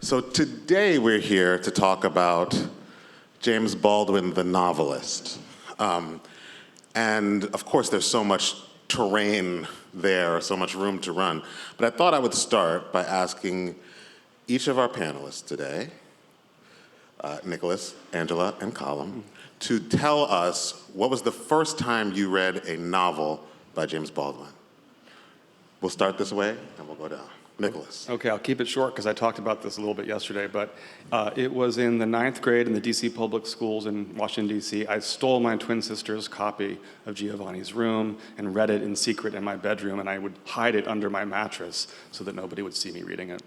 So today we're here to talk about James Baldwin, the novelist. And of course there's so much terrain there, so much room to run. But I thought I would start by asking each of our panelists today, Nicholas, Angela, and Colm, to tell us what was the first time you read a novel by James Baldwin. We'll start this way and we'll go down. Nicholas. Okay, I'll keep it short because I talked about this a little bit yesterday, but it was in the 9th grade in the DC public schools in Washington, DC. I stole my twin sister's copy of Giovanni's Room and read it in secret in my bedroom, and I would hide it under my mattress so that nobody would see me reading it.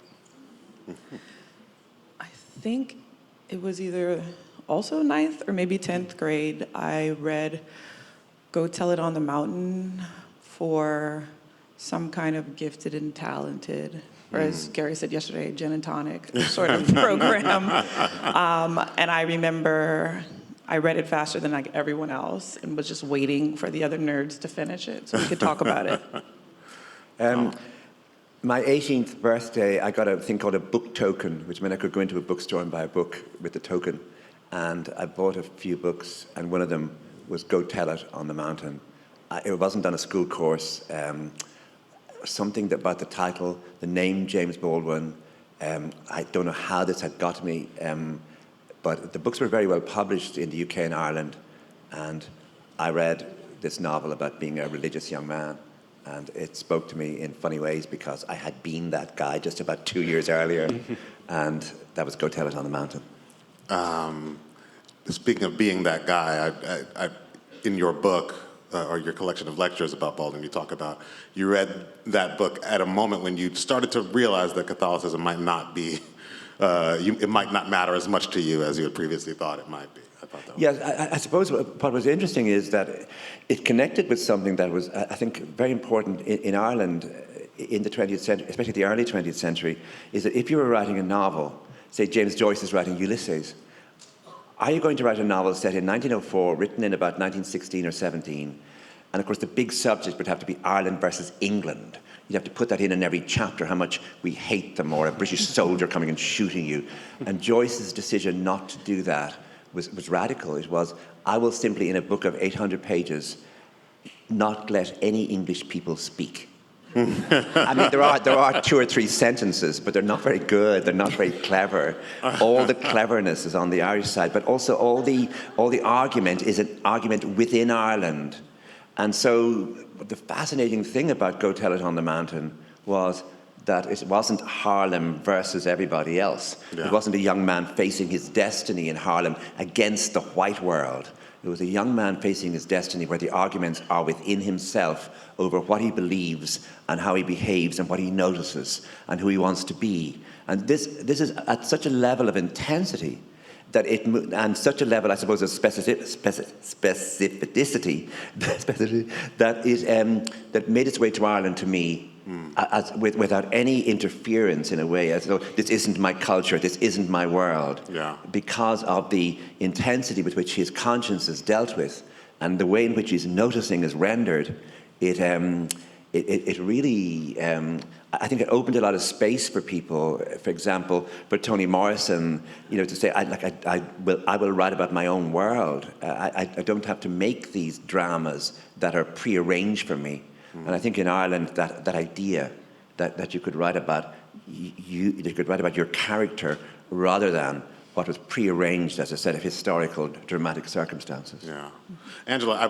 I think it was either also 9th or maybe 10th grade. I read Go Tell It on the Mountain for some kind of gifted and talented, or as Gary said yesterday, gin and tonic sort of program. And I remember I read it faster than like everyone else and was just waiting for the other nerds to finish it so we could talk about it. My 18th birthday, I got a thing called a book token, which meant I could go into a bookstore and buy a book with the token. And I bought a few books, and one of them was Go Tell It on the Mountain. It wasn't on a school course. Something about the title, the name James Baldwin. I don't know how this had got me, but the books were very well published in the UK and Ireland, and I read this novel about being a religious young man, and it spoke to me in funny ways because I had been that guy just about 2 years earlier, and that was Go Tell It on the Mountain. Speaking of being that guy, I in your book, or your collection of lectures about Baldwin, you read that book at a moment when you started to realize that Catholicism might not be, it might not matter as much to you as you had previously thought it might be. I thought that was... Yeah, I suppose what was interesting is that it connected with something that was, I think, very important in Ireland in the 20th century, especially the early 20th century, is that if you were writing a novel, say James Joyce is writing Ulysses, are you going to write a novel set in 1904, written in about 1916 or 17? And of course, the big subject would have to be Ireland versus England. You'd have to put that in every chapter, how much we hate them, or a British soldier coming and shooting you. And Joyce's decision not to do that was radical. It was, I will simply, in a book of 800 pages, not let any English people speak. I mean, there are 2 or 3 sentences, but they're not very good. They're not very clever. All the cleverness is on the Irish side, but also all the argument is an argument within Ireland. And so the fascinating thing about Go Tell It on the Mountain was that it wasn't Harlem versus everybody else. Yeah. It wasn't a young man facing his destiny in Harlem against the white world. It was a young man facing his destiny where the arguments are within himself over what he believes and how he behaves and what he notices and who he wants to be. And this is at such a level of intensity that and such a level, I suppose, of specificity that made its way to Ireland to me without any interference, in a way, as though this isn't my culture, this isn't my world. Yeah. Because of the intensity with which his conscience is dealt with and the way in which his noticing is rendered, it really, I think it opened a lot of space for people. For example, for Toni Morrison, to say, I will write about my own world. I don't have to make these dramas that are prearranged for me. And I think in Ireland, that idea that you could write about your character rather than what was prearranged as a set of historical, dramatic circumstances. Yeah, Angela, I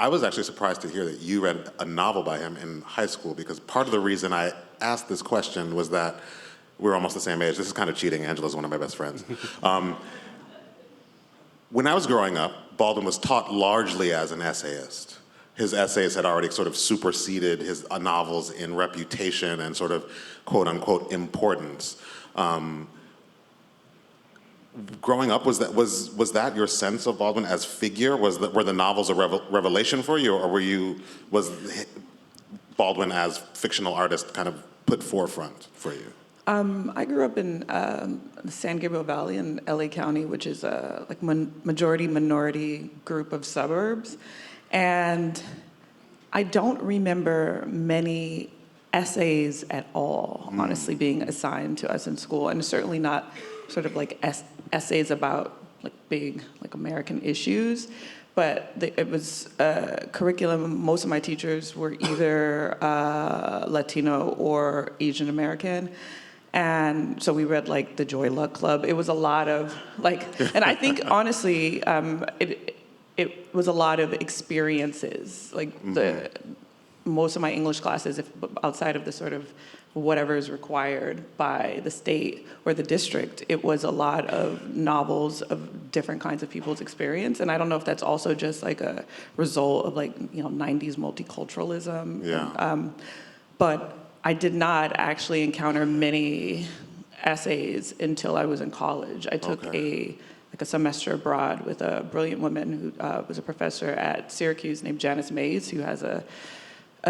was actually surprised to hear that you read a novel by him in high school, because part of the reason I asked this question was that we're almost the same age. This is kind of cheating. Angela's one of my best friends. When I was growing up, Baldwin was taught largely as an essayist. His essays had already sort of superseded his novels in reputation and sort of quote-unquote importance. Growing up, was that your sense of Baldwin as figure? Were the novels a revelation for you, or was Baldwin as fictional artist kind of put forefront for you? I grew up in the San Gabriel Valley in LA County, which is a majority-minority group of suburbs. And I don't remember many essays at all, honestly, being assigned to us in school, and certainly not sort of like essays about like big like American issues. But it was curriculum. Most of my teachers were either Latino or Asian American. And so we read like the Joy Luck Club. It was a lot of like, and I think honestly, it was a lot of experiences. Like most of my English classes, if outside of the sort of whatever is required by the state or the district, it was a lot of novels of different kinds of people's experience. And I don't know if that's also just like a result of like, 90s multiculturalism. Yeah. But I did not actually encounter many essays until I was in college. I took a semester abroad with a brilliant woman who was a professor at Syracuse named Janice Mays, who has a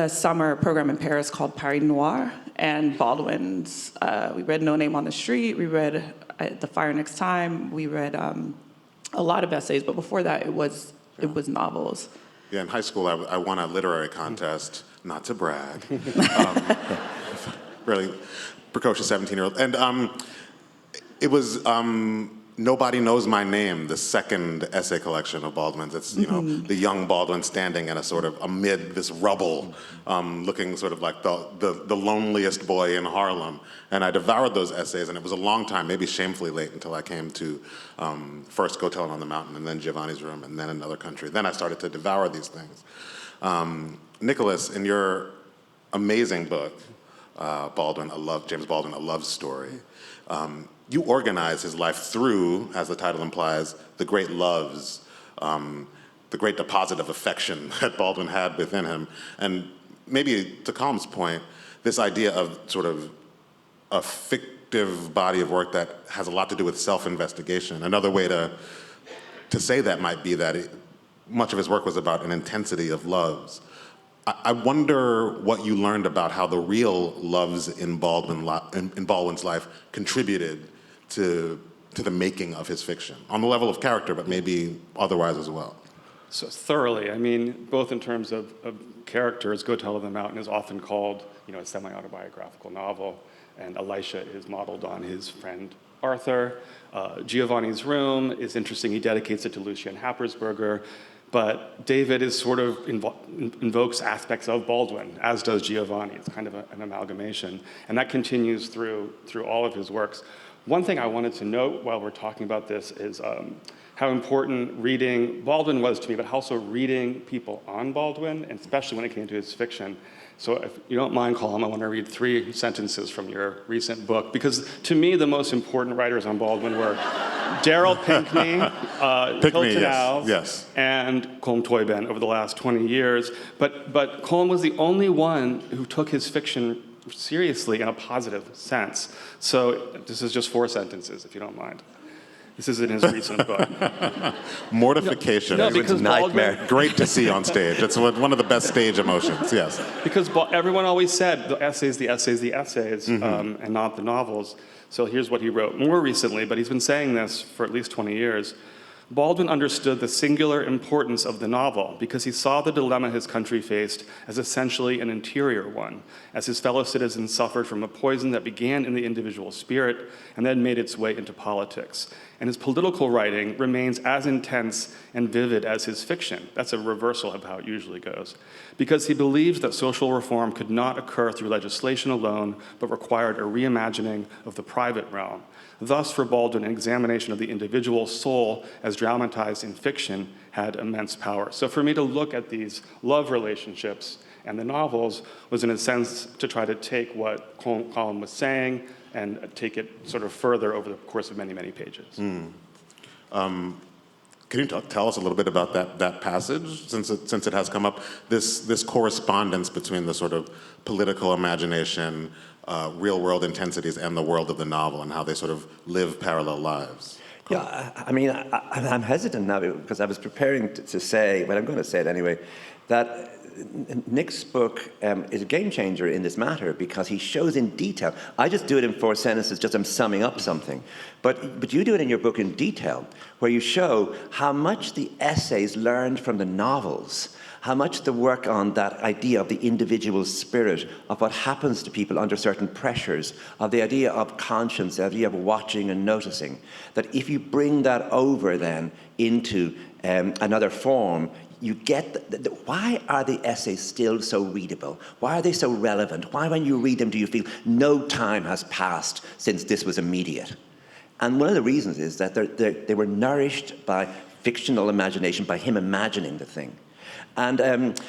summer program in Paris called Paris Noir, and Baldwin's. We read No Name on the Street. We read The Fire Next Time. We read a lot of essays, but before that, it was novels. Yeah, in high school, I won a literary contest, not to brag. Really precocious 17-year-old. And it was Nobody Knows My Name, the second essay collection of Baldwin's. It's, the young Baldwin standing in a sort of amid this rubble, looking sort of like the loneliest boy in Harlem. And I devoured those essays, and it was a long time, maybe shamefully late, until I came to first Go Tell It on the Mountain, and then Giovanni's Room, and then Another Country. Then I started to devour these things. Nicholas, in your amazing book, James Baldwin, A Love Story, you organize his life through, as the title implies, the great loves, the great deposit of affection that Baldwin had within him. And maybe to Colm's point, this idea of sort of a fictive body of work that has a lot to do with self-investigation. Another way to say that might be that much of his work was about an intensity of loves. I wonder what you learned about how the real loves in Baldwin's life contributed to the making of his fiction, on the level of character, but maybe otherwise as well. So thoroughly. I mean, both in terms of characters, Go Tell It on the Mountain is often called, a semi-autobiographical novel, and Elisha is modeled on his friend Arthur. Giovanni's Room is interesting. He dedicates it to Lucien Happersberger. But David is sort of invokes aspects of Baldwin, as does Giovanni. It's kind of an amalgamation. And that continues through all of his works. One thing I wanted to note while we're talking about this is how important reading Baldwin was to me, but also reading people on Baldwin, and especially when it came to his fiction. So if you don't mind, Colm, I want to read 3 sentences from your recent book, because to me, the most important writers on Baldwin were Darryl Pinckney, Hilton Alves, yes. and Colm Tóibín over the last 20 years. But Colm was the only one who took his fiction seriously in a positive sense. So this is just 4 sentences, if you don't mind. This is in his recent book. Mortification. No, because nightmare. Great to see on stage. It's one of the best stage emotions, yes. Because everyone always said the essays, and not the novels. So here's what he wrote more recently, but he's been saying this for at least 20 years. Baldwin understood the singular importance of the novel because he saw the dilemma his country faced as essentially an interior one, as his fellow citizens suffered from a poison that began in the individual spirit and then made its way into politics. And his political writing remains as intense and vivid as his fiction. That's a reversal of how it usually goes. Because he believes that social reform could not occur through legislation alone, but required a reimagining of the private realm. Thus, for Baldwin, an examination of the individual soul as dramatized in fiction had immense power. So for me to look at these love relationships and the novels was, in a sense, to try to take what Colm was saying and take it sort of further over the course of many, many pages. Can you tell us a little bit about that passage, since it has come up, this correspondence between the sort of political imagination, real-world intensities, and the world of the novel, and how they sort of live parallel lives? Yeah, I mean, I'm hesitant now because I was preparing to say, but I'm going to say it anyway, that Nick's book is a game changer in this matter because he shows in detail. I just do it in 4 sentences, just I'm summing up something. But you do it in your book in detail, where you show how much the essays learned from the novels, how much the work on that idea of the individual spirit, of what happens to people under certain pressures, of the idea of conscience, the idea of watching and noticing, that if you bring that over then into another form, you get why are the essays still so readable? Why are they so relevant? Why, when you read them, do you feel no time has passed since this was immediate? And one of the reasons is that they were nourished by fictional imagination, by him imagining the thing. And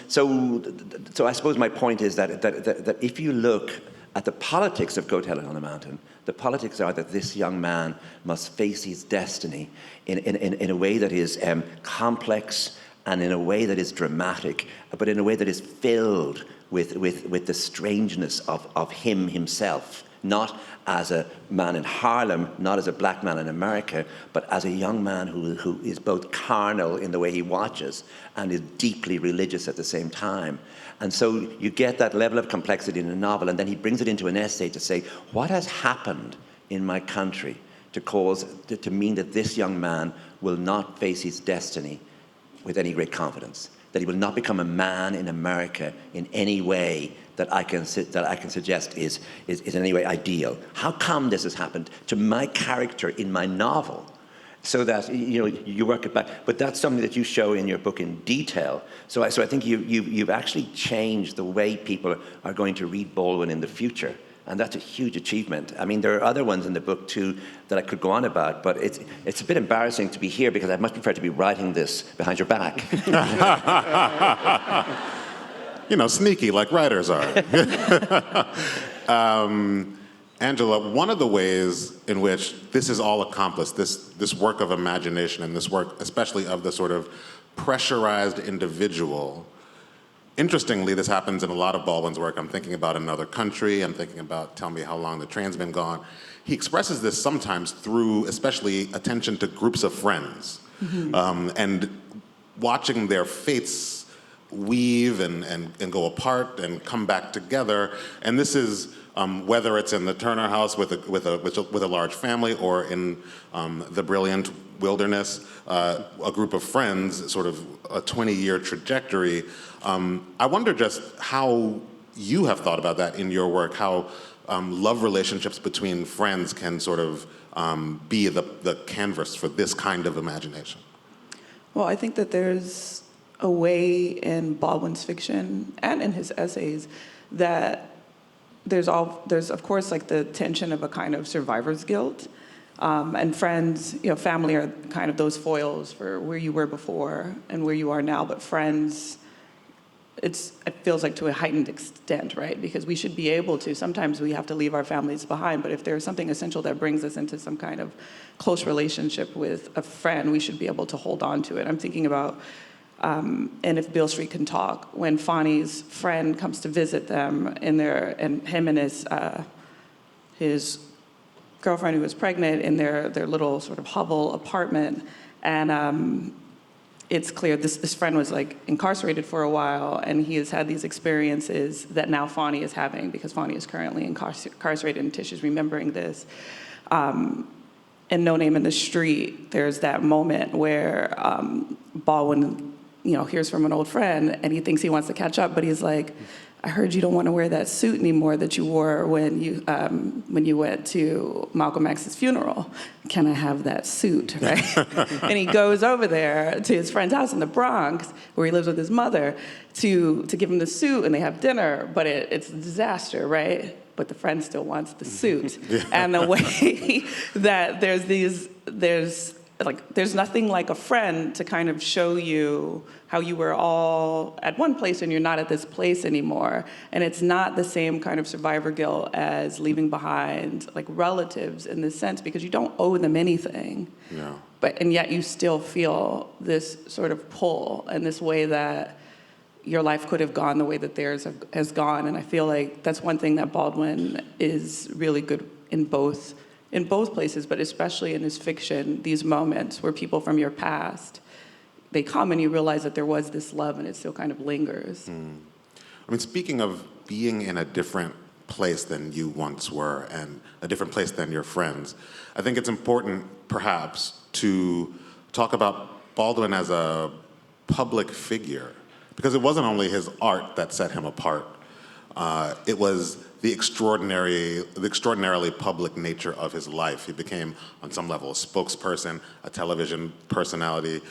so I suppose my point is that if you look at the politics of Go Tell It on the Mountain, the politics are that this young man must face his destiny in a way that is complex, and in a way that is dramatic, but in a way that is filled with the strangeness of him himself, not as a man in Harlem, not as a black man in America, but as a young man who is both carnal in the way he watches and is deeply religious at the same time. And so you get that level of complexity in a novel, and then he brings it into an essay to say, what has happened in my country to mean that this young man will not face his destiny with any great confidence, that he will not become a man in America in any way that I can suggest is in any way ideal. How come this has happened to my character in my novel? So that you work it back, but that's something that you show in your book in detail. So I think you've actually changed the way people are going to read Baldwin in the future. And that's a huge achievement. I mean, there are other ones in the book, too, that I could go on about, but it's a bit embarrassing to be here because I much prefer to be writing this behind your back. Sneaky like writers are. Angela, one of the ways in which this is all accomplished, this work of imagination and this work, especially of the sort of pressurized individual. Interestingly, this happens in a lot of Baldwin's work. I'm thinking about Another Country. I'm thinking about Tell Me How Long the Train's Been Gone. He expresses this sometimes through, especially, attention to groups of friends, and watching their fates weave and go apart and come back together. And this is whether it's in the Turner house with a large family, or in the brilliant Wilderness, a group of friends, sort of a 20-year trajectory. I wonder just how you have thought about that in your work, how love relationships between friends can sort of be the canvas for this kind of imagination. Well, I think that there's a way in Baldwin's fiction and in his essays that there's of course like the tension of a kind of survivor's guilt. And friends, family are kind of those foils for where you were before and where you are now. But friends, it feels like to a heightened extent, right? Because we should be able to, sometimes we have to leave our families behind, but if there's something essential that brings us into some kind of close relationship with a friend, we should be able to hold on to it. I'm thinking about, and If Beale Street Can Talk, when Fonny's friend comes to visit them and him and his girlfriend who was pregnant in their little sort of hovel apartment, and it's clear this friend was like incarcerated for a while, and he has had these experiences that now Fonny is having because Fonny is currently incarcerated, and Tish is remembering this. In No Name in the Street, there's that moment where Baldwin, hears from an old friend, and he thinks he wants to catch up, but he's like, I heard you don't want to wear that suit anymore that you wore when you went to Malcolm X's funeral. Can I have that suit, right? And he goes over there to his friend's house in the Bronx, where he lives with his mother, to give him the suit, and they have dinner, but it's a disaster, right? But the friend still wants the suit. And the way that there's nothing like a friend to kind of show you how you were all at one place and you're not at this place anymore. And it's not the same kind of survivor guilt as leaving behind like relatives in this sense, because you don't owe them anything. Yeah. And yet you still feel this sort of pull and this way that your life could have gone the way that theirs has gone. And I feel like that's one thing that Baldwin is really good in both places, but especially in his fiction, these moments where people from your past they come and you realize that there was this love and it still kind of lingers. I mean, speaking of being in a different place than you once were and a different place than your friends, I think it's important, perhaps, to talk about Baldwin as a public figure, because it wasn't only his art that set him apart. It was the extraordinarily public nature of his life. He became, on some level, a spokesperson, a television personality.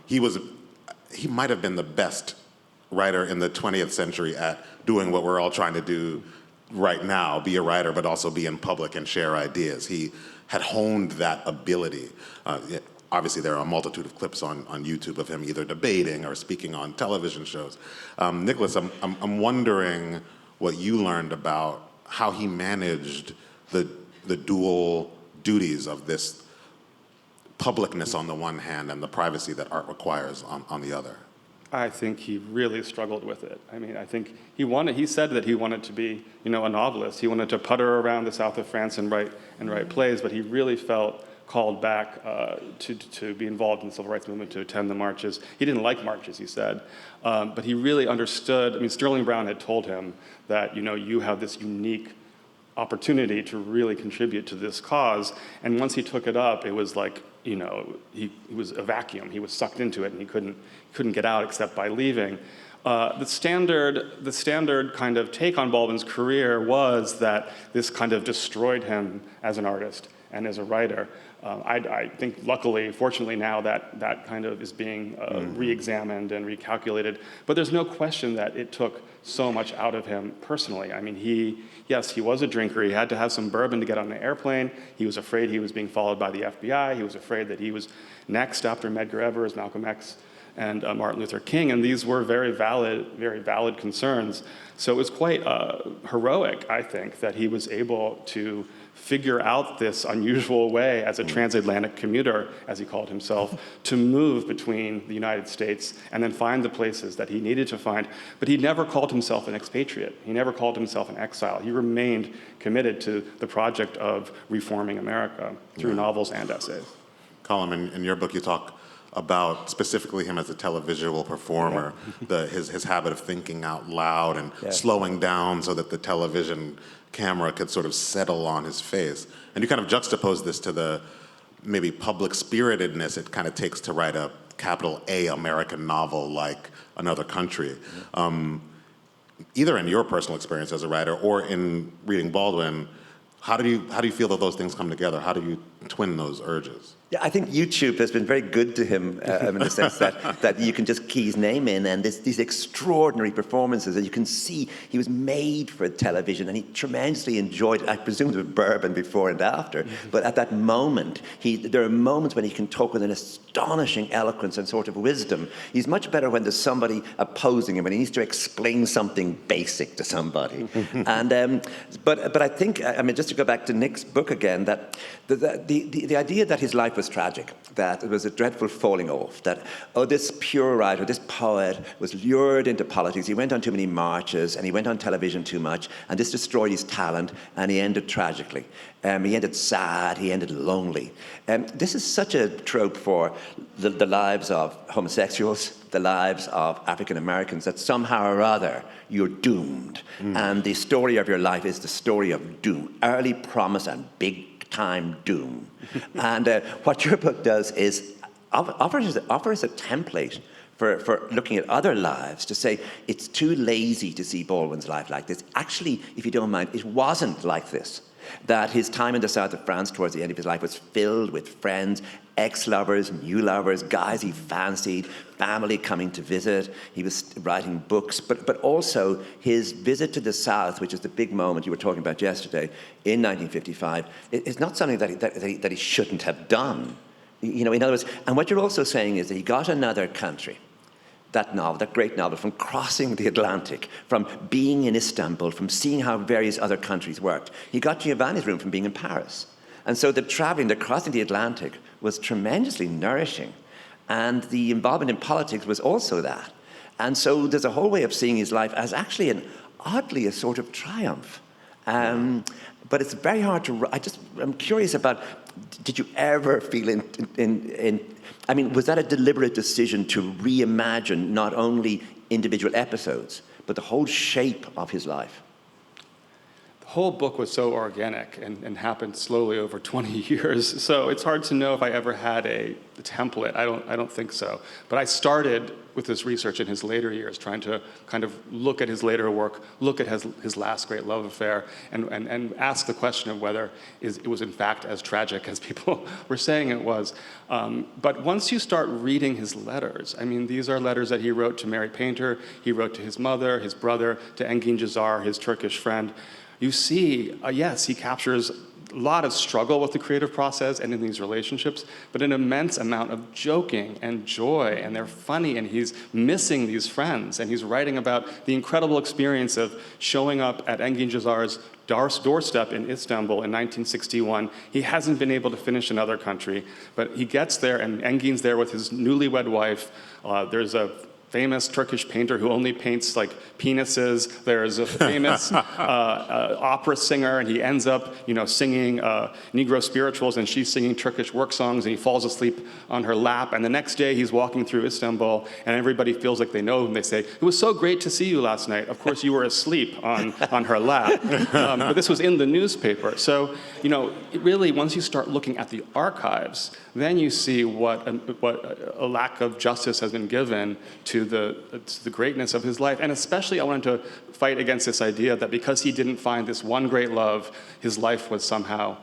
He might have been the best writer in the 20th century at doing what we're all trying to do right now, be a writer, but also be in public and share ideas. He had honed that ability. Obviously, there are a multitude of clips on YouTube of him either debating or speaking on television shows. Nicholas, I'm wondering what you learned about how he managed the dual duties of this publicness on the one hand and the privacy that art requires on the other. I think he really struggled with it. I mean, I think he said that he wanted to be, a novelist. He wanted to putter around the south of France and write plays, but he really felt called back to be involved in the civil rights movement, to attend the marches. He didn't like marches, he said, but he really understood. I mean, Sterling Brown had told him that, you have this unique opportunity to really contribute to this cause, and once he took it up, it was like, he was a vacuum. He was sucked into it, and he couldn't get out except by leaving. The standard kind of take on Baldwin's career was that this kind of destroyed him as an artist and as a writer. I think, luckily, fortunately now, that kind of is being re-examined and recalculated. But there's no question that it took so much out of him personally. I mean, he was a drinker. He had to have some bourbon to get on the airplane. He was afraid he was being followed by the FBI. He was afraid that he was next after Medgar Evers, Malcolm X, and Martin Luther King, and these were very valid concerns. So it was quite heroic, I think, that he was able to figure out this unusual way as a transatlantic commuter, as he called himself, to move between the United States and then find the places that he needed to find. But he never called himself an expatriate. He never called himself an exile. He remained committed to the project of reforming America through novels and essays. Colm, in your book, you talk about specifically him as a televisual performer, his habit of thinking out loud and slowing down so that the television camera could sort of settle on his face. And you kind of juxtapose this to the maybe public spiritedness it kind of takes to write a capital A American novel like Another Country. Either in your personal experience as a writer or in reading Baldwin, how do you feel that those things come together? How do you twin those urges? Yeah, I think YouTube has been very good to him in the sense that you can just key his name in, and these extraordinary performances that you can see he was made for television, and he tremendously enjoyed it. I presume there was bourbon before and after, but at that moment, there are moments when he can talk with an astonishing eloquence and sort of wisdom. He's much better when there's somebody opposing him, when he needs to explain something basic to somebody. And but I think, I mean, just to go back to Nick's book again, that the idea that his life was tragic, that it was a dreadful falling off, that, this pure writer, this poet was lured into politics. He went on too many marches, and he went on television too much, and this destroyed his talent, and he ended tragically. He ended sad, he ended lonely. This is such a trope for the lives of homosexuals, the lives of African Americans, that somehow or other you're doomed. And the story of your life is the story of doom, early promise and big time doom. And what your book does is offers a template for looking at other lives, to say it's too lazy to see Baldwin's life like this. Actually, if you don't mind, it wasn't like this. That his time in the south of France towards the end of his life was filled with friends, ex-lovers, new lovers, guys he fancied, family coming to visit. He was writing books, but also his visit to the south, which is the big moment you were talking about yesterday, in 1955, is not something that he shouldn't have done. In other words, and what you're also saying is that he got Another Country, that novel, that great novel, from crossing the Atlantic, from being in Istanbul, from seeing how various other countries worked. He got Giovanni's Room from being in Paris. And so the traveling, the crossing the Atlantic was tremendously nourishing. And the involvement in politics was also that. And so there's a whole way of seeing his life as actually oddly a sort of triumph. But it's very hard to, I'm curious about did you ever feel I mean, was that a deliberate decision to reimagine not only individual episodes, but the whole shape of his life? The whole book was so organic and happened slowly over 20 years. So it's hard to know if I ever had a template. I don't think so. But I started with this research in his later years, trying to kind of look at his later work, look at his last great love affair, and ask the question of whether it was in fact as tragic as people were saying it was. But once you start reading his letters, I mean, these are letters that he wrote to Mary Painter, he wrote to his mother, his brother, to Engin Cazar, his Turkish friend. You see, yes, he captures a lot of struggle with the creative process and in these relationships, but an immense amount of joking and joy, and they're funny, and he's missing these friends, and he's writing about the incredible experience of showing up at Engin Cazar's doorstep in Istanbul in 1961. He hasn't been able to finish another country, but he gets there, and Engin's there with his newlywed wife. There's a famous Turkish painter who only paints like penises. There's a famous opera singer, and he ends up, singing Negro spirituals, and she's singing Turkish work songs, and he falls asleep on her lap. And the next day, he's walking through Istanbul, and everybody feels like they know him. They say, "It was so great to see you last night. Of course, you were asleep on her lap." But this was in the newspaper. So, really, once you start looking at the archives, then you see what a lack of justice has been given to the greatness of his life. And especially I wanted to fight against this idea that because he didn't find this one great love, his life was somehow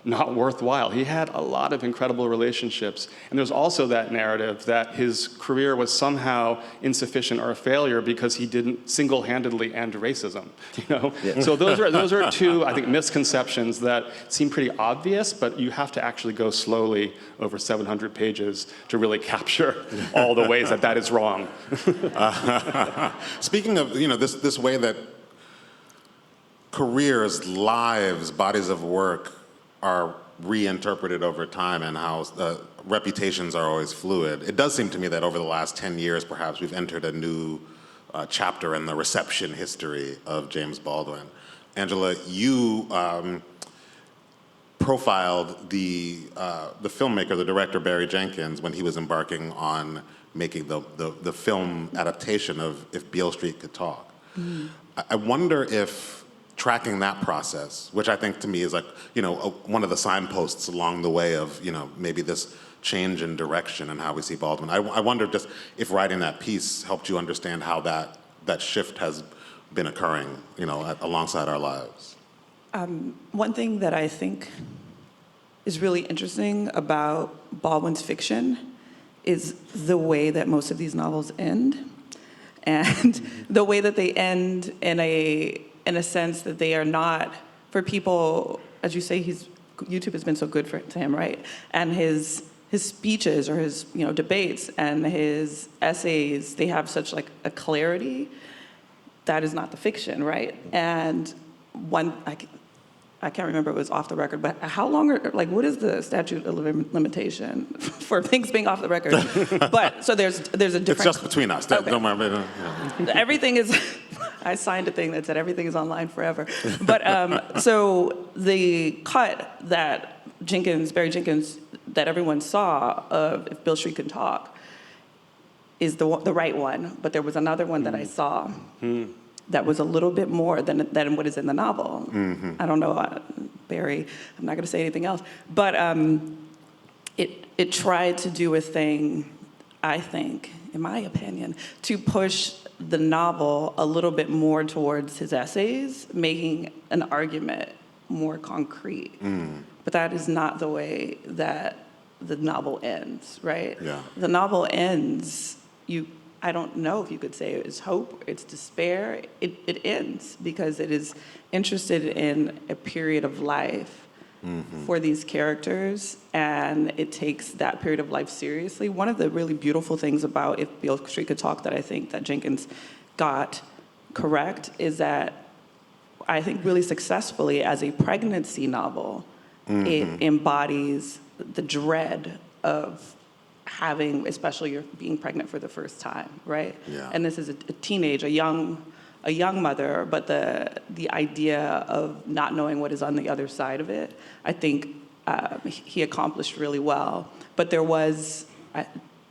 not worthwhile. He had a lot of incredible relationships. And there's also that narrative that his career was somehow insufficient or a failure because he didn't single-handedly end racism. Yeah. So those are two, I think, misconceptions that seem pretty obvious, but you have to actually go slowly over 700 pages to really capture all the ways that is wrong. Speaking of, this way that careers, lives, bodies of work are reinterpreted over time and how reputations are always fluid. It does seem to me that over the last 10 years, perhaps, we've entered a new chapter in the reception history of James Baldwin. Angela, you profiled the filmmaker, the director, Barry Jenkins, when he was embarking on making the film adaptation of If Beale Street Could Talk. Mm. I wonder if tracking that process, which I think to me is like, one of the signposts along the way of, maybe this change in direction and how we see Baldwin. I wonder just if writing that piece helped you understand how that shift has been occurring, alongside our lives. One thing that I think is really interesting about Baldwin's fiction is the way that most of these novels end, and the way that they end in a sense that they are not, for people, as you say, YouTube has been so good to him, right? And his speeches or his debates and his essays, they have such like a clarity that is not the fiction, right? And I can't remember, it was off the record, but how long what is the statute of limitation for things being off the record? But so there's a different. It's just between us. Okay. Don't mind. Everything is. I signed a thing that said everything is online forever. But so the cut that Barry Jenkins, that everyone saw of If Beale Street Could Talk, is the right one. But there was another one that I saw. That was a little bit more than what is in the novel. Mm-hmm. I don't know, Barry, I'm not gonna say anything else. But it tried to do a thing, I think, in my opinion, to push the novel a little bit more towards his essays, making an argument more concrete. Mm. But that is not the way that the novel ends, right? Yeah. The novel ends, I don't know if you could say it's hope, it's despair. It ends because it is interested in a period of life for these characters, and it takes that period of life seriously. One of the really beautiful things about If Beale Street Could Talk that I think that Jenkins got correct is that I think really successfully as a pregnancy novel, it embodies the dread of having, especially you're being pregnant for the first time, right? Yeah. And this is a teenage, a young mother, but the idea of not knowing what is on the other side of it, I think he accomplished really well. But there was,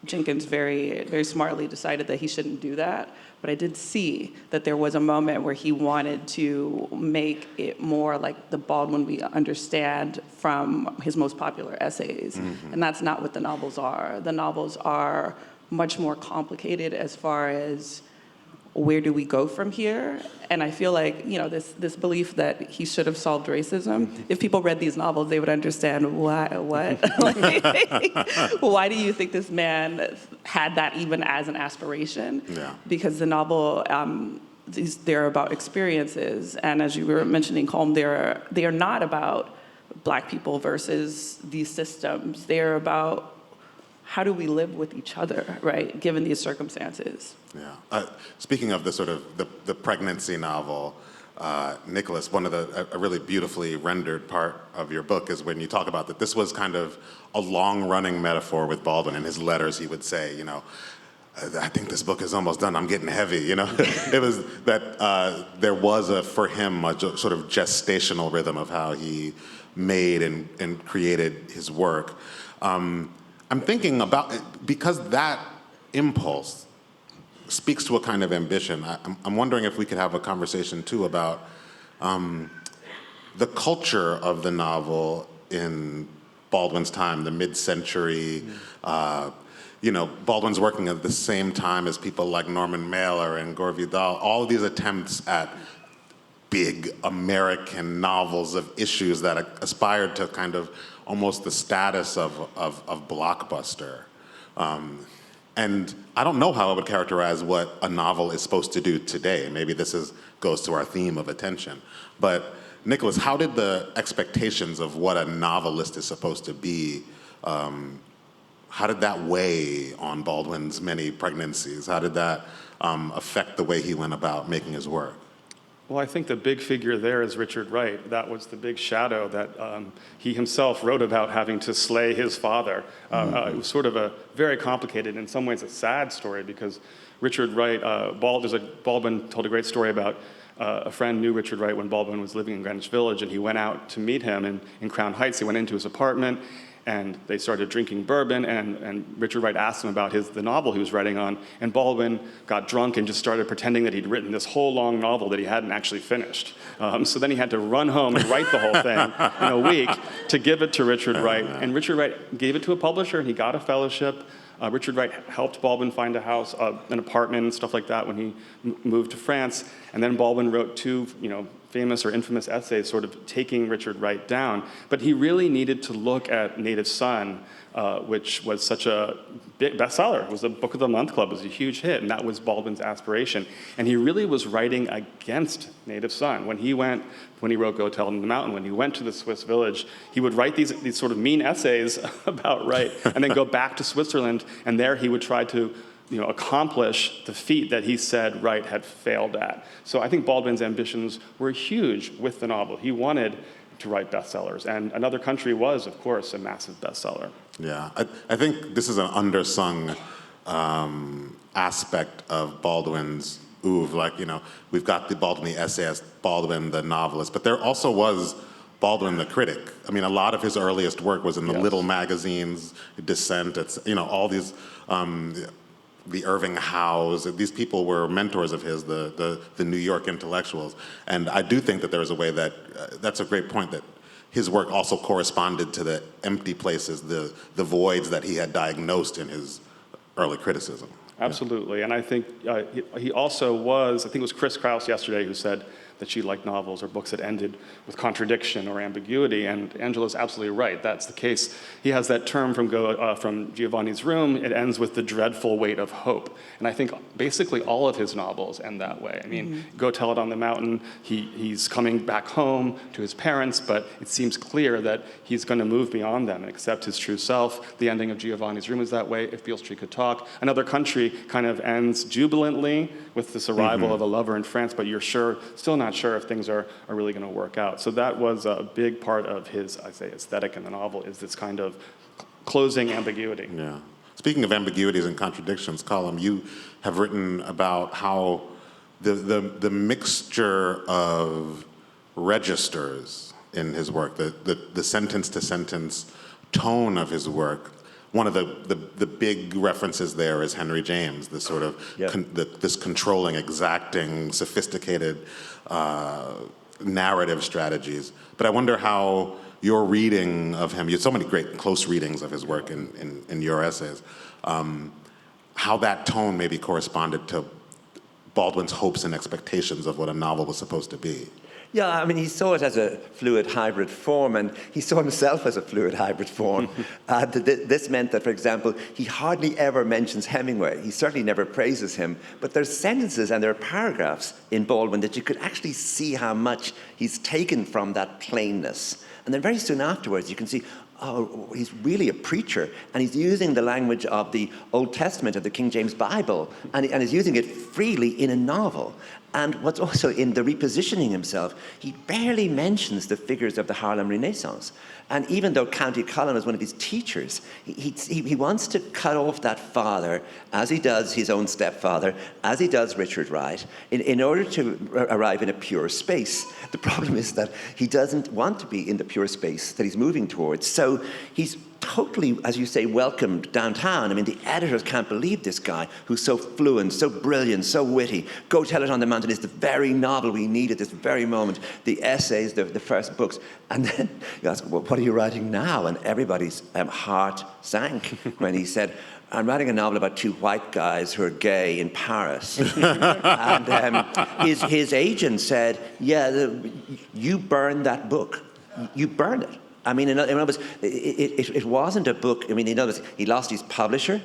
Jenkins very, very smartly decided that he shouldn't do that. But I did see that there was a moment where he wanted to make it more like the Baldwin we understand from his most popular essays. And that's not what the novels are. The novels are much more complicated as far as where do we go from here? And I feel like, this belief that he should have solved racism, if people read these novels, they would understand why, what? Why do you think this man had that even as an aspiration? Yeah. Because the novel, they're about experiences. And as you were mentioning, Colm, they are not about Black people versus these systems. They're about how do we live with each other, right, given these circumstances? Yeah. Speaking of the sort of the pregnancy novel, Nicholas, a really beautifully rendered part of your book is when you talk about that this was kind of a long-running metaphor with Baldwin. In his letters, he would say, I think this book is almost done. I'm getting heavy, It was that there was for him a sort of gestational rhythm of how he made and created his work. I'm thinking about, because that impulse speaks to a kind of ambition, I'm wondering if we could have a conversation too about the culture of the novel in Baldwin's time, the mid-century. Baldwin's working at the same time as people like Norman Mailer and Gore Vidal, all of these attempts at big American novels of issues that aspired to kind of almost the status of blockbuster. And I don't know how I would characterize what a novel is supposed to do today. Maybe this goes to our theme of attention. But Nicholas, how did the expectations of what a novelist is supposed to be, how did that weigh on Baldwin's many pregnancies? How did that affect the way he went about making his work? Well, I think the big figure there is Richard Wright. That was the big shadow that he himself wrote about having to slay his father. It was sort of a very complicated, in some ways a sad story, because Richard Wright, Baldwin told a great story about a friend knew Richard Wright when Baldwin was living in Greenwich Village, and he went out to meet him in Crown Heights. He went into his apartment, and they started drinking bourbon, and Richard Wright asked him about the novel he was writing on, and Baldwin got drunk and just started pretending that he'd written this whole long novel that he hadn't actually finished. So then he had to run home and write the whole thing in a week to give it to Richard Wright, and Richard Wright gave it to a publisher, and he got a fellowship. Richard Wright helped Baldwin find a house, an apartment, and stuff like that when he moved to France, and then Baldwin wrote two, famous or infamous essays sort of taking Richard Wright down. But he really needed to look at Native Son, which was such a big bestseller. It was a Book of the Month Club. It was a huge hit, and that was Baldwin's aspiration. And he really was writing against Native Son. When he wrote Go Tell It on the Mountain, when he went to the Swiss village, he would write these sort of mean essays about Wright, and then go back to Switzerland, and there he would try to accomplish the feat that he said Wright had failed at. So I think Baldwin's ambitions were huge with the novel. He wanted to write bestsellers, and Another Country was, of course, a massive bestseller. Yeah, I think this is an undersung aspect of Baldwin's oeuvre. Like, we've got the Baldwin the essayist, Baldwin the novelist, but there also was Baldwin the critic. I mean, a lot of his earliest work was in the little magazines, Dissent, all these, the Irving Howes. These people were mentors of his, the New York intellectuals. And I do think that there is a way that, that's a great point, that his work also corresponded to the empty places, the voids that he had diagnosed in his early criticism. Absolutely, and I think he also was, I think it was Chris Kraus yesterday who said that she liked novels or books that ended with contradiction or ambiguity, and Angela's absolutely right. That's the case. He has that term from Giovanni's Room. It ends with the dreadful weight of hope, and I think basically all of his novels end that way. I mean, Go Tell It on the Mountain, he's coming back home to his parents, but it seems clear that he's going to move beyond them and accept his true self. The ending of Giovanni's Room is that way. If Beale Street Could Talk. Another Country kind of ends jubilantly with this arrival of a lover in France, but you're still not sure if things are really going to work out. So that was a big part of his, I say, aesthetic in the novel, is this kind of closing ambiguity. Yeah. Speaking of ambiguities and contradictions, Colm, you have written about how the mixture of registers in his work. The sentence-to-sentence tone of his work. One of the big references there is Henry James, this sort of this controlling, exacting, sophisticated narrative strategies. But I wonder how your reading of him, you have so many great close readings of his work in your essays, how that tone maybe corresponded to Baldwin's hopes and expectations of what a novel was supposed to be. Yeah, I mean, he saw it as a fluid hybrid form, and he saw himself as a fluid hybrid form. This meant that, for example, he hardly ever mentions Hemingway. He certainly never praises him. But there's sentences and there are paragraphs in Baldwin that you could actually see how much he's taken from that plainness. And then very soon afterwards, you can see, oh, he's really a preacher, and he's using the language of the Old Testament of the King James Bible, and he's using it freely in a novel. And what's also in the repositioning himself, he barely mentions the figures of the Harlem Renaissance. And even though County Colm is one of his teachers, he wants to cut off that father, as he does his own stepfather, as he does Richard Wright, in order to arrive in a pure space. The problem is that he doesn't want to be in the pure space that he's moving towards. So he's totally, as you say, welcomed downtown. I mean, the editors can't believe this guy who's so fluent, so brilliant, so witty. Go Tell It on the Mountain is the very novel we need at this very moment. The essays, the first books. And then you ask, well, what are you writing now? And everybody's heart sank when he said, I'm writing a novel about two white guys who are gay in Paris. And his agent said, yeah, you burned that book. You burned it. I mean, in other words, it wasn't a book. I mean, in other words, he lost his publisher.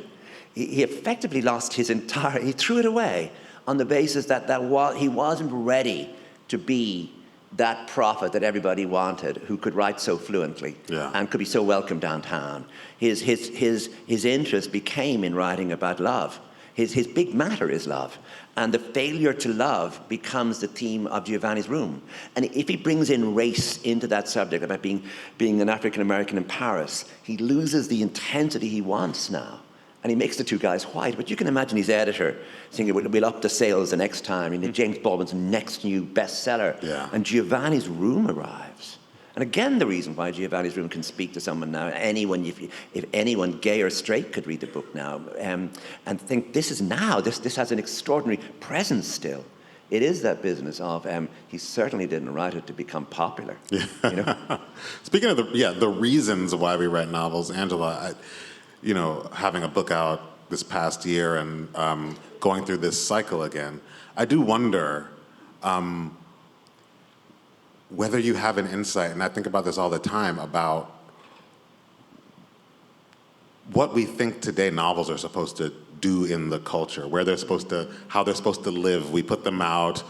He effectively lost his entire, he threw it away on the basis that he wasn't ready to be that prophet that everybody wanted, who could write so fluently and could be so welcome downtown. His interest became in writing about love. His big matter is love. And the failure to love becomes the theme of Giovanni's Room. And if he brings in race into that subject about being an African-American in Paris, he loses the intensity he wants now. And he makes the two guys white. But you can imagine his editor thinking, we'll up the sales the next time. And James Baldwin's next new bestseller. Yeah. And Giovanni's Room arrives. And again, the reason why Giovanni's Room can speak to someone now, anyone, if anyone, gay or straight, could read the book now, and think this has an extraordinary presence still. It is that business of he certainly didn't write it to become popular. Yeah. You know? Speaking of the reasons why we write novels, Angela, having a book out this past year and going through this cycle again, I do wonder whether you have an insight, and I think about this all the time, about what we think today novels are supposed to do in the culture, how they're supposed to live. We put them out,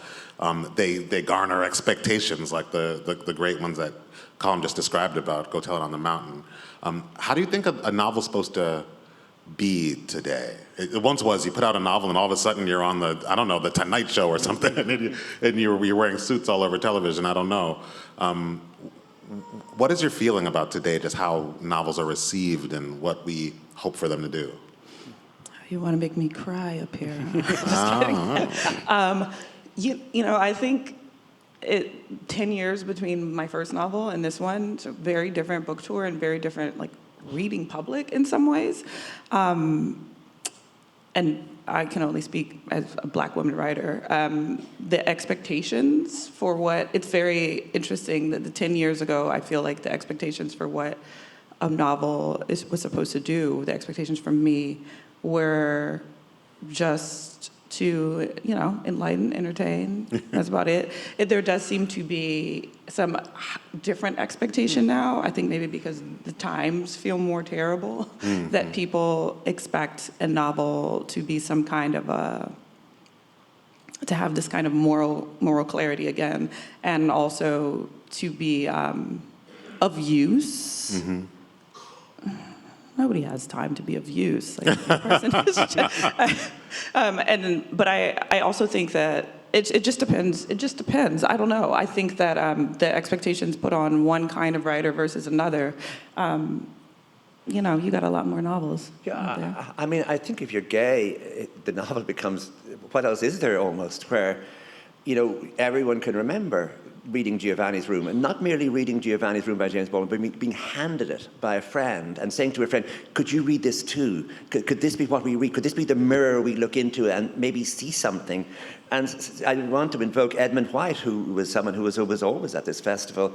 they garner expectations, like the great ones that Colm just described about Go Tell It on the Mountain. How do you think a novel's supposed to be today? It once was, you put out a novel and all of a sudden you're on the Tonight Show or something, and you're wearing suits all over television, I don't know. What is your feeling about today, just how novels are received and what we hope for them to do? You want to make me cry up here. Just kidding. I think 10 years between my first novel and this one, it's a very different book tour and very different, reading public in some ways. And I can only speak as a Black woman writer. The expectations for it's very interesting that 10 years ago, I feel like the expectations for what a novel was supposed to do, the expectations from me were just to, enlighten, entertain. That's about it. There does seem to be some different expectation now. I think maybe because the times feel more terrible, that people expect a novel to be some kind of to have this kind of moral clarity again, and also to be of use. Mm-hmm. Nobody has time to be of use. But I also think that it just depends. It just depends. I don't know. I think that the expectations put on one kind of writer versus another, you got a lot more novels out there. I mean, I think if you're gay, the novel becomes, what else is there almost, where, everyone can remember reading Giovanni's Room, and not merely reading Giovanni's Room by James Baldwin, but being handed it by a friend and saying to a friend, could you read this too? Could this be what we read? Could this be the mirror we look into and maybe see something? And I want to invoke Edmund White, who was someone who was always at this festival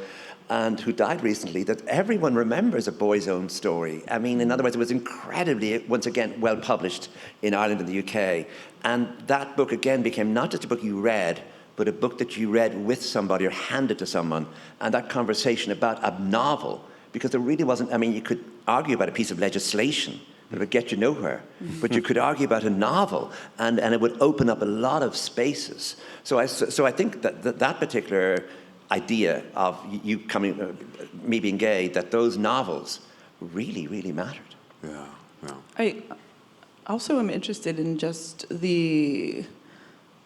and who died recently, that everyone remembers A Boy's Own Story. I mean, in other words, it was incredibly, once again, well published in Ireland and the UK. And that book, again, became not just a book you read, but a book that you read with somebody or handed to someone, and that conversation about a novel, because there really wasn't, I mean, you could argue about a piece of legislation, but it would get you nowhere. But you could argue about a novel, and it would open up a lot of spaces. So I think that particular idea of you coming, me being gay, that those novels really, really mattered. Yeah, yeah. I also am interested in just the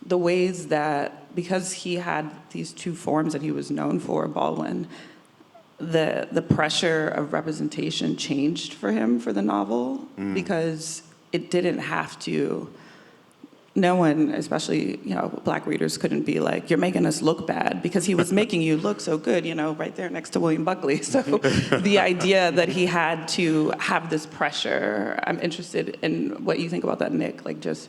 ways that, because he had these two forms that he was known for, Baldwin, the pressure of representation changed for him for the novel, because it didn't have to, no one, especially, Black readers couldn't be like, you're making us look bad, because he was making you look so good, right there next to William Buckley. So the idea that he had to have this pressure, I'm interested in what you think about that, Nick. Like, just,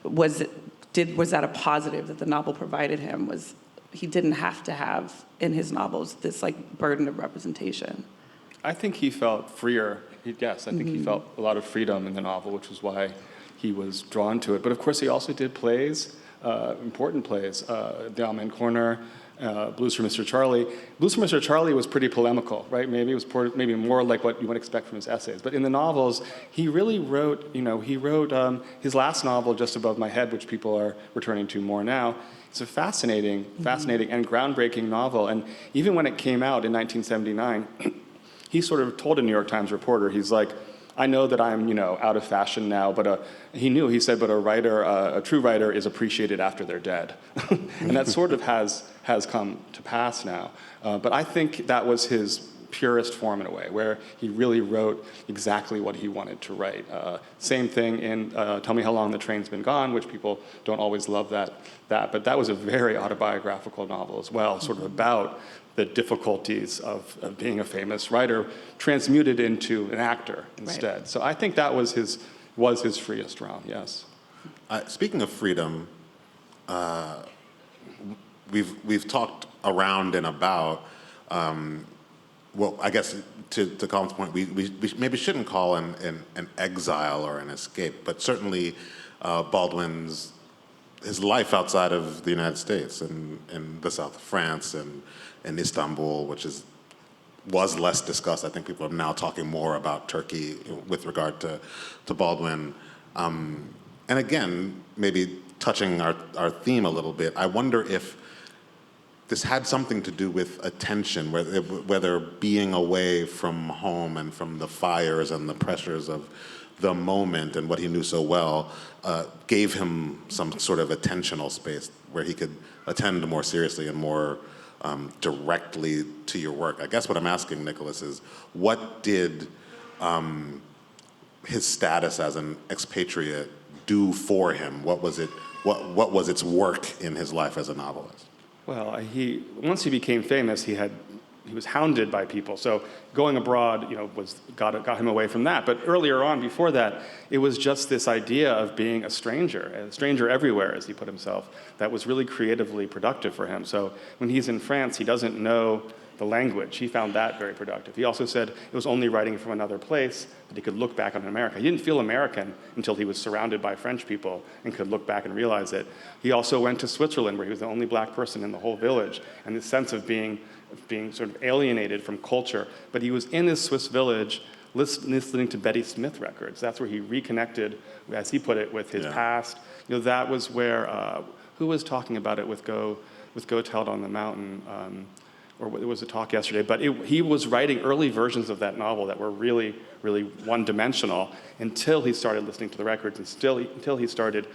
was that a positive that the novel provided him? Was he didn't have to have in his novels this burden of representation? I think he felt freer. Yes, I think he felt a lot of freedom in the novel, which was why he was drawn to it. But of course, he also did plays, important plays, The Amen Corner, Blues for Mr. Charlie. Blues for Mr. Charlie was pretty polemical, right? Maybe it was maybe more like what you would expect from his essays. But in the novels, he really wrote, he wrote his last novel, Just Above My Head, which people are returning to more now. It's a fascinating and groundbreaking novel. And even when it came out in 1979, he sort of told a New York Times reporter, he's like, I know that I'm, out of fashion now, but he said, but a true writer is appreciated after they're dead. And that sort of has come to pass now. But I think that was his purest form in a way, where he really wrote exactly what he wanted to write. Same thing in Tell Me How Long the Train's Been Gone, which people don't always love that, but that was a very autobiographical novel as well, sort of about the difficulties of being a famous writer transmuted into an actor instead. Right. So I think that was his freest realm, yes. Speaking of freedom, we've talked around and about, well, I guess to Colm's point, we maybe shouldn't call an exile or an escape, but certainly Baldwin's, his life outside of the United States and in the south of France and in Istanbul, which was less discussed. I think people are now talking more about Turkey with regard to Baldwin. And again, maybe touching our theme a little bit, I wonder if this had something to do with attention, whether being away from home and from the fires and the pressures of the moment and what he knew so well gave him some sort of attentional space where he could attend more seriously and more directly to your work. I guess what I'm asking, Nicholas, is what did his status as an expatriate do for him? What was it? What was its work in his life as a novelist? Well, once he became famous, he was hounded by people. So going abroad, got him away from that. But earlier on, before that, it was just this idea of being a stranger everywhere, as he put himself, that was really creatively productive for him. So when he's in France, he doesn't know the language. He found that very productive. He also said it was only writing from another place that he could look back on America. He didn't feel American until he was surrounded by French people and could look back and realize it. He also went to Switzerland, where he was the only Black person in the whole village, and the sense of being sort of alienated from culture. But he was in his Swiss village listening to Betty Smith records. That's where he reconnected, as he put it, with his past. That was where, who was talking about it with Go Tell It on the Mountain? Or it was a talk yesterday, but he was writing early versions of that novel that were really, really one-dimensional until he started listening to the records and until he started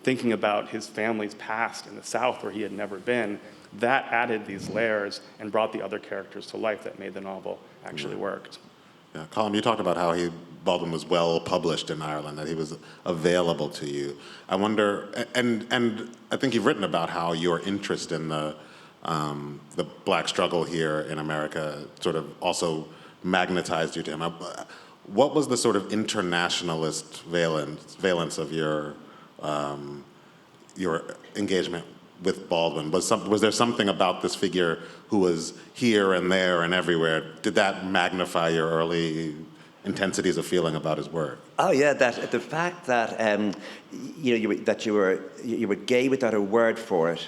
thinking about his family's past in the South where he had never been. That added these layers and brought the other characters to life that made the novel actually work. Yeah, Colm, you talked about how Baldwin was well published in Ireland, that he was available to you. I wonder, and I think you've written about how your interest in the the black struggle here in America sort of also magnetized you to him. What was the sort of internationalist valence of your engagement with Baldwin? Was there something about this figure who was here and there and everywhere? Did that magnify your early intensities of feeling about his work? Oh yeah, the fact that you were gay without a word for it,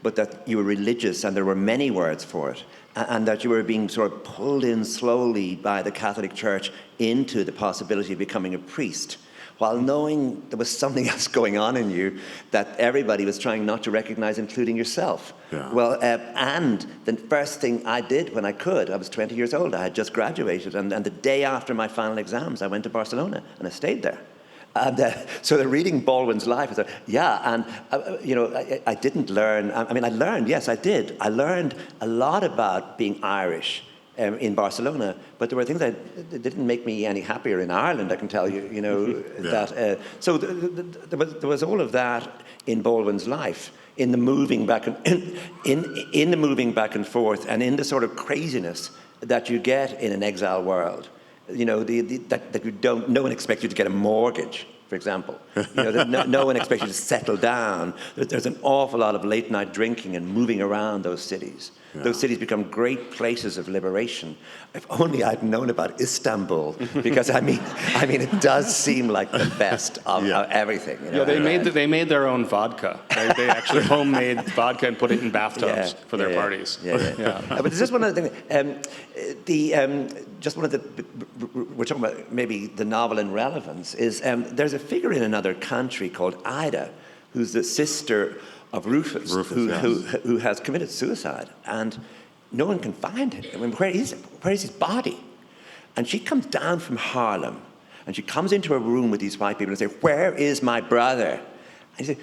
but that you were religious and there were many words for it, and that you were being sort of pulled in slowly by the Catholic Church into the possibility of becoming a priest, while knowing there was something else going on in you that everybody was trying not to recognize, including yourself. Yeah. Well, and the first thing I did when I could, I was 20 years old, I had just graduated, and the day after my final exams, I went to Barcelona, and I stayed there. And so the reading Baldwin's life, I thought, yeah, and I didn't learn, I learned, yes, I did. I learned a lot about being Irish in Barcelona, but there were things that didn't make me any happier in Ireland, I can tell you, Yeah. that. So there was all of that in Baldwin's life, in the moving back and in the moving back and forth, and in the sort of craziness that you get in an exile world. That no one expects you to get a mortgage, for example. That no one expects you to settle down. There's an awful lot of late night drinking and moving around those cities. Yeah. Those cities become great places of liberation. If only I'd known about Istanbul, because I mean, it does seem like the best of everything. They made their own vodka. They actually homemade vodka and put it in bathtubs for their parties. But it's just one of the things. Just one of the, we're talking about maybe the novel in relevance, is there's a figure in another country called Ida, who's the sister of Rufus who has committed suicide, and no one can find him. I mean, where is his body? And she comes down from Harlem, and she comes into a room with these white people and say, "Where is my brother?" And he said,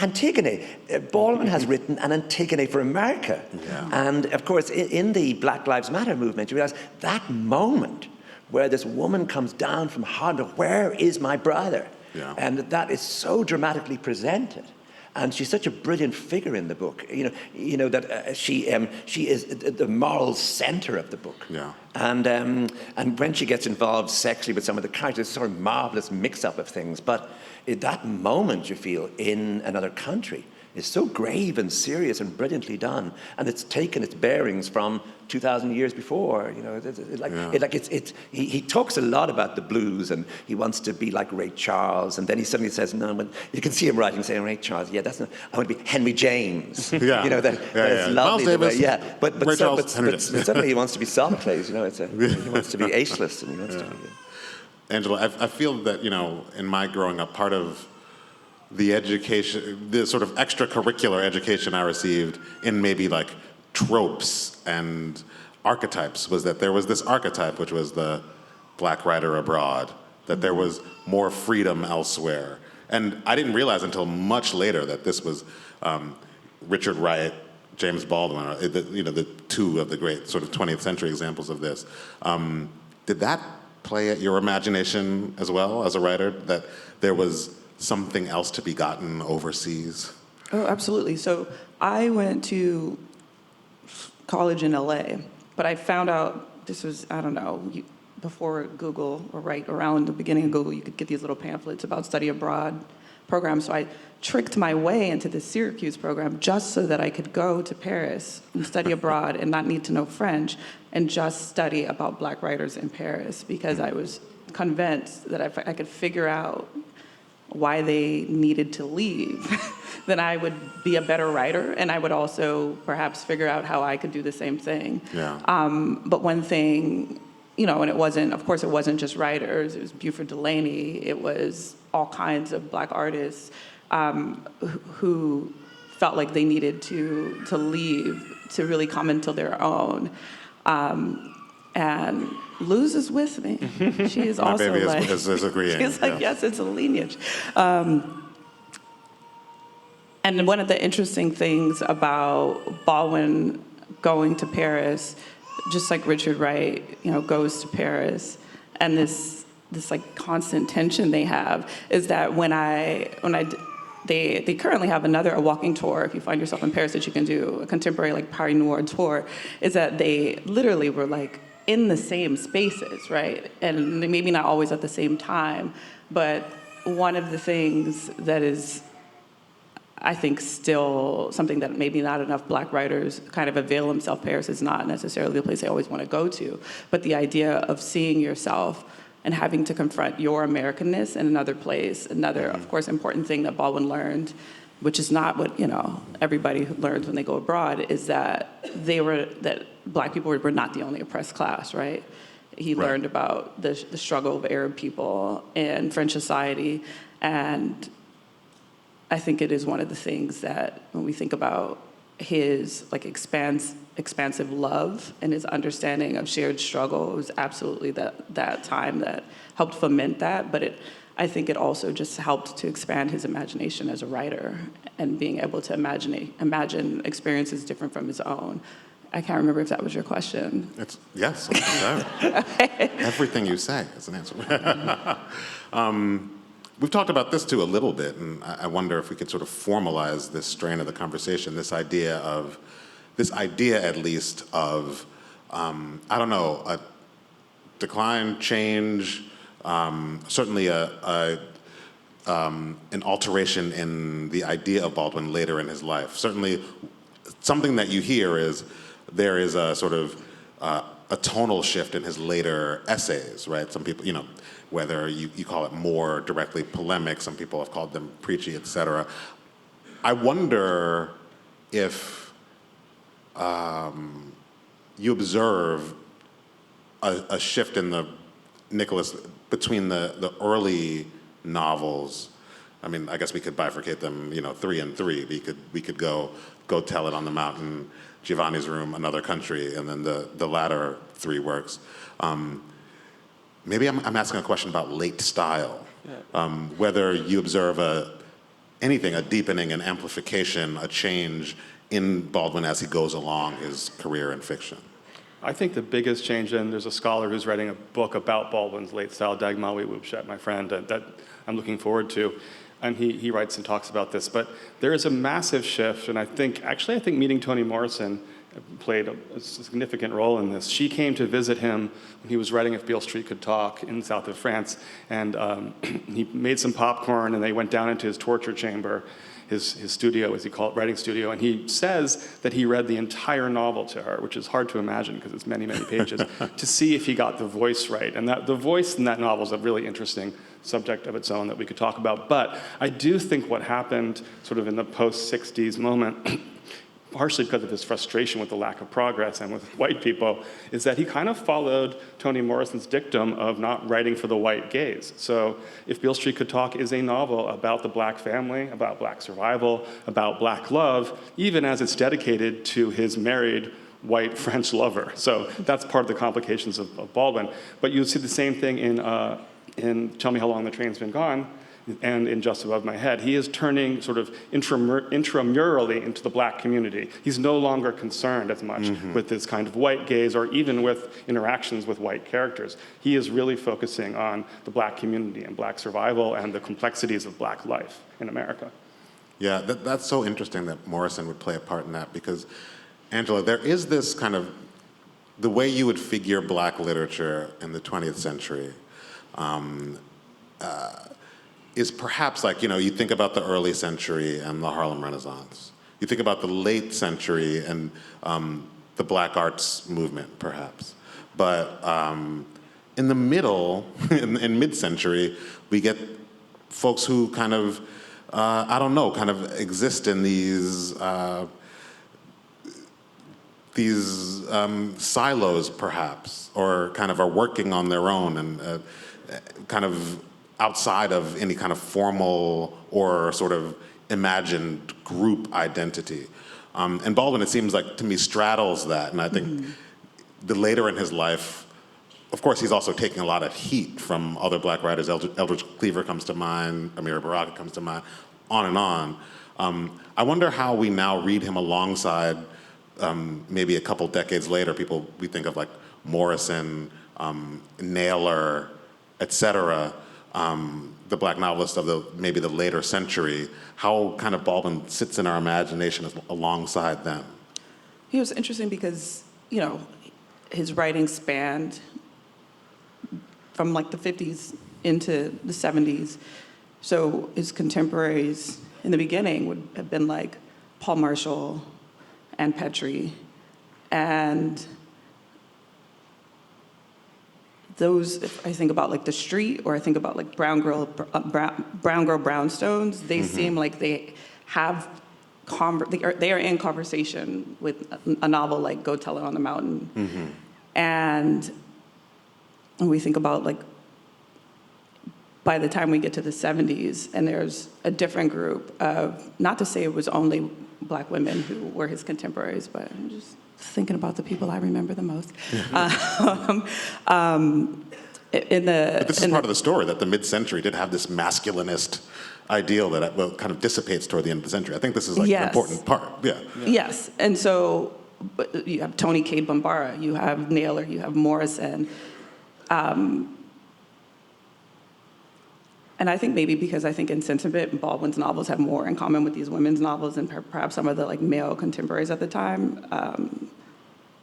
Antigone. Baldwin has written an Antigone for America. Yeah. And of course, in the Black Lives Matter movement, you realize that moment where this woman comes down from Harlem, where is my brother? Yeah. And that is so dramatically presented. And she's such a brilliant figure in the book. That she is the moral center of the book. Yeah. And when she gets involved sexually with some of the characters, it's a sort of marvelous mix-up of things. But that moment, you feel, in another country is so grave and serious and brilliantly done, and it's taken its bearings from 2,000 years before. He talks a lot about the blues, and he wants to be like Ray Charles, and then he suddenly says, "No," when you can see him writing, saying, "Ray Charles, that's not. I want to be Henry James." Yeah, that's lovely. Davis, but suddenly he wants to be Sophocles. He wants to be ageless, and he wants to be. Angela, I feel that in my growing up, part of the education, the sort of extracurricular education I received in maybe like tropes and archetypes was that there was this archetype, which was the black writer abroad, that there was more freedom elsewhere. And I didn't realize until much later that this was Richard Wright, James Baldwin, the two of the great sort of 20th century examples of this. Did that play at your imagination as well as a writer, that there was something else to be gotten overseas? Oh, absolutely. So I went to college in LA, but I found out this was, I don't know, before Google, or right around the beginning of Google, you could get these little pamphlets about study abroad programs. So I tricked my way into the Syracuse program just so that I could go to Paris and study abroad and not need to know French, and just study about black writers in Paris, because I was convinced that if I could figure out why they needed to leave, then I would be a better writer, and I would also perhaps figure out how I could do the same thing. Yeah. But one thing, and it wasn't just writers, it was Buford Delaney, it was all kinds of black artists who felt like they needed to leave to really come into their own. And Luz is with me. She is My also baby like, is agreeing. She's like, yes, it's a lineage. And one of the interesting things about Baldwin going to Paris, just like Richard Wright, goes to Paris, and this like constant tension they have, is that when I they currently have a walking tour, if you find yourself in Paris, that you can do, a contemporary like Paris Noir tour, is that they literally were like in the same spaces, right? And maybe not always at the same time, but one of the things that is, I think, still something that maybe not enough Black writers kind of avail themselves. Paris is not necessarily the place they always want to go to, but the idea of seeing yourself and having to confront your Americanness in another place, another, of course, important thing that Baldwin learned, which is not what, everybody learns when they go abroad, is that that Black people were not the only oppressed class, right? He learned about the struggle of Arab people in French society, and I think it is one of the things that when we think about his expansive love and his understanding of shared struggle, it was absolutely that time that helped foment that. But I think it also just helped to expand his imagination as a writer and being able to imagine experiences different from his own. I can't remember if that was your question. Yes. Everything you say is an answer. We've talked about this too a little bit, and I wonder if we could sort of formalize this strain of the conversation, this idea at least of, a decline, change, certainly an alteration in the idea of Baldwin later in his life. Certainly something that you hear is there is a sort of a tonal shift in his later essays, right? Some people, whether you call it more directly polemic, some people have called them preachy, et cetera. I wonder if you observe a shift in the Nicholas between the early novels. I mean, I guess we could bifurcate them, 3 and 3. We could go Tell It on the Mountain, Giovanni's Room, Another Country, and then the latter 3 works. Maybe I'm asking a question about late style. Yeah. Whether you observe a deepening, an amplification, a change in Baldwin as he goes along his career in fiction. I think the biggest change, and there's a scholar who's writing a book about Baldwin's late style, Dagmawi Wubshet, my friend, that I'm looking forward to. And he writes and talks about this. But there is a massive shift, and I think meeting Toni Morrison played a significant role in this. She came to visit him when he was writing If Beale Street Could Talk in the south of France, and he made some popcorn, and they went down into his torture chamber, his studio, as he called it, writing studio, and he says that he read the entire novel to her, which is hard to imagine because it's many, many pages, to see if he got the voice right. And the voice in that novel is a really interesting subject of its own that we could talk about. But I do think what happened sort of in the post-60s moment, partially because of his frustration with the lack of progress and with white people, is that he kind of followed Toni Morrison's dictum of not writing for the white gaze. So If Beale Street Could Talk is a novel about the Black family, about Black survival, about Black love, even as it's dedicated to his married white French lover. So that's part of the complications of Baldwin. But you see the same thing in Tell Me How Long the Train's Been Gone, and in Just Above My Head. He is turning sort of intramurally into the Black community. He's no longer concerned as much with this kind of white gaze or even with interactions with white characters. He is really focusing on the Black community and Black survival and the complexities of Black life in America. Yeah, that's so interesting that Morrison would play a part in that because, Angela, there is this kind of, the way you would figure Black literature in the 20th century, is perhaps like, you think about the early century and the Harlem Renaissance. You think about the late century and the Black arts movement, perhaps. But in the middle, in mid-century, we get folks who kind of, kind of exist in these silos, perhaps, or kind of are working on their own and kind of outside of any kind of formal or sort of imagined group identity. And Baldwin, it seems like, to me, straddles that. And I think the later in his life, of course, he's also taking a lot of heat from other Black writers. Eldridge Cleaver comes to mind, Amiri Baraka comes to mind, on and on. I wonder how we now read him alongside, maybe a couple decades later, people we think of like Morrison, Naylor, et cetera. the black novelist of maybe the later century, how kind of Baldwin sits in our imagination alongside them. It was interesting because, you know, his writing spanned from like the 50s into the 70s. So his contemporaries in the beginning would have been like Paul Marshall and Petrie. And those, if I think about like The Street, or I think about like Brown Girl Brownstones, they seem like they have, they are in conversation with a novel like Go Tell It on the Mountain. And when we think about like, by the time we get to the 70s, and there's a different group of, not to say it was only black women who were his contemporaries, but I'm just thinking about the people I remember the most. But this is part of the story, that the mid-century did have this masculinist ideal that kind of dissipates toward the end of the century. I think this is like an important part. Yes, and so but you have Toni Cade Bambara, you have Naylor, you have Morrison. And I think maybe because I think in sentiment, Baldwin's novels have more in common with these women's novels than perhaps some of the like male contemporaries at the time.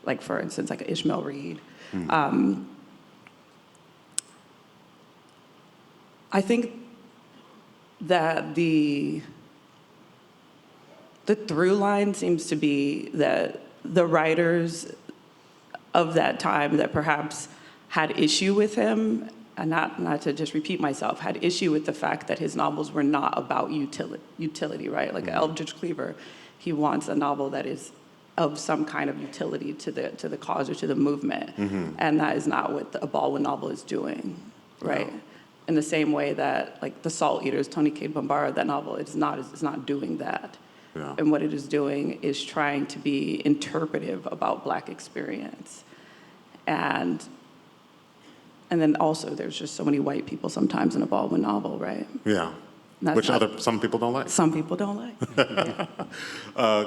Like for instance, like Ishmael Reed. I think that the through line seems to be that the writers of that time that perhaps had issue with him, and not to just repeat myself, had issue with the fact that his novels were not about utility, right? Like Eldridge Cleaver, he wants a novel that is of some kind of utility to the cause or to the movement, and that is not what a Baldwin novel is doing, right? No. In the same way that like The Salt Eaters, Toni Cade Bambara, that novel it's not doing that, and what it is doing is trying to be interpretive about Black experience, and then also there's just so many white people sometimes in a Baldwin novel, right? Yeah. Which some people don't like. Some people don't like.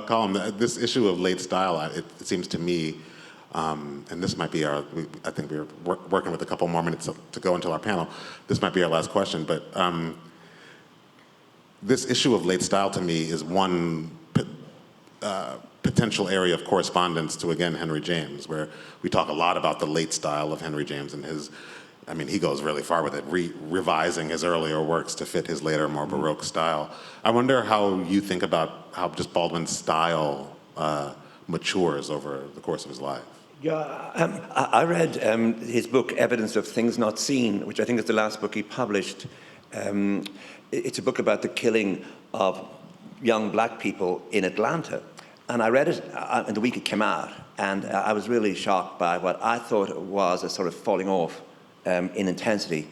Colm, this issue of late style, it seems to me, and this might be I think we're working with a couple more minutes to go until our panel. This might be our last question, but this issue of late style to me is one potential area of correspondence to, again, Henry James, where we talk a lot about the late style of Henry James and his, I mean, he goes really far with it, revising his earlier works to fit his later, more Baroque style. I wonder how you think about how just Baldwin's style matures over the course of his life. Yeah, I read his book, Evidence of Things Not Seen, which I think is the last book he published. It's a book about the killing of young Black people in Atlanta. And I read it in the week it came out, and I was really shocked by what I thought was a sort of falling off in intensity.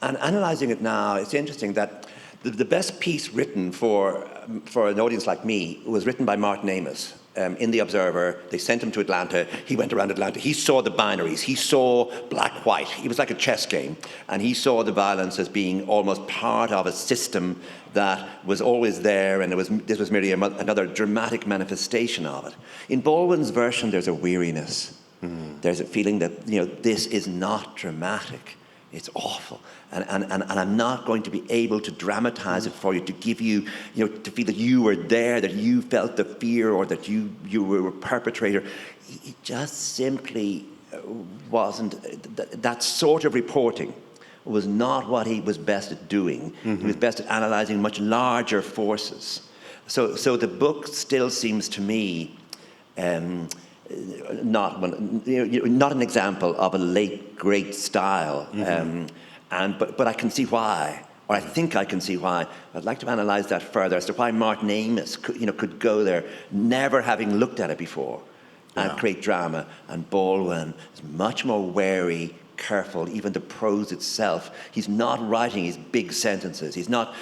And analysing it now, it's interesting that the best piece written for an audience like me was written by Martin Amis. In The Observer, they sent him to Atlanta. He went around Atlanta. He saw the binaries. He saw black-white. It was like a chess game. And he saw the violence as being almost part of a system that was always there, and this was merely another dramatic manifestation of it. In Baldwin's version, there's a weariness. There's a feeling that, this is not dramatic. It's awful. And I'm not going to be able to dramatize it for you, to give you, to feel that you were there, that you felt the fear, or that you were a perpetrator. It just simply wasn't, that sort of reporting was not what he was best at doing. He was best at analysing much larger forces. So the book still seems to me not an example of a late great style, but I can see why, or I think I can see why. I'd like to analyse that further as to why Martin Amis could go there, never having looked at it before, and create drama. And Baldwin is much more wary, careful. Even the prose itself, he's not writing his big sentences. He's not.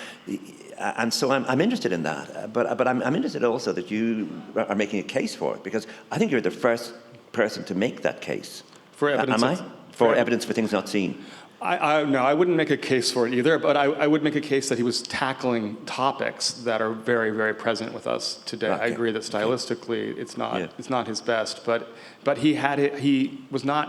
And so I'm interested in that, but I'm interested also that you are making a case for it, because I think you're the first person to make that case. For evidence. Am I? For evidence for things not seen. No, I wouldn't make a case for it either, but I would make a case that he was tackling topics that are very, very present with us today. Okay. I agree that stylistically it's Yeah. not his best, but he had it. He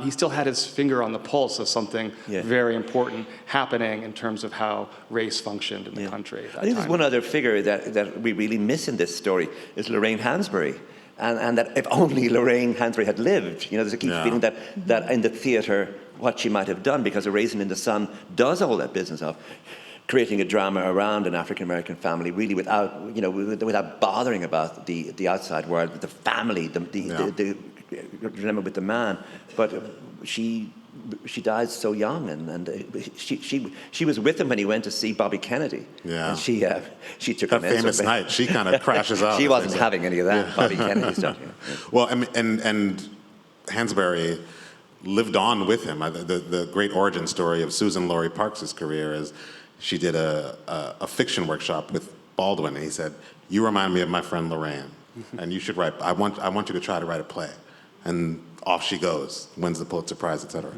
still had his finger on the pulse of something Yeah. very important happening in terms of how race functioned in the country at that I think there's time. one other figure that we really miss in this story is Lorraine Hansberry. And that if only Lorraine Hansberry had lived, there's a key feeling that in the theatre, what she might have done, because A Raisin in the Sun does all that business of creating a drama around an African-American family, really without bothering about the outside world, the family, the remember with the man. But she died so young, and she was with him when he went to see Bobby Kennedy. Yeah. And she took That him in. famous night, she kind of crashes out. She wasn't having any of that. Bobby Kennedy stuff. Well, I mean, and Hansberry lived on with him. The great origin story of Susan Laurie Parks' career is she did a fiction workshop with Baldwin, and he said, "You remind me of my friend Lorraine, and you should write. I want you to try to write a play." And off she goes, wins the Pulitzer Prize, etc.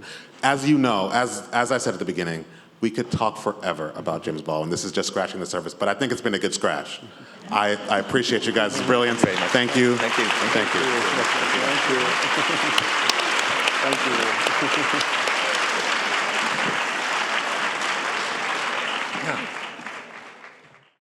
As you know, as I said at the beginning, we could talk forever about James Baldwin. This is just scratching the surface, but I think it's been a good scratch. I appreciate you guys' brilliance. Thank you. Thank you. Thank you. Thank you. Yeah.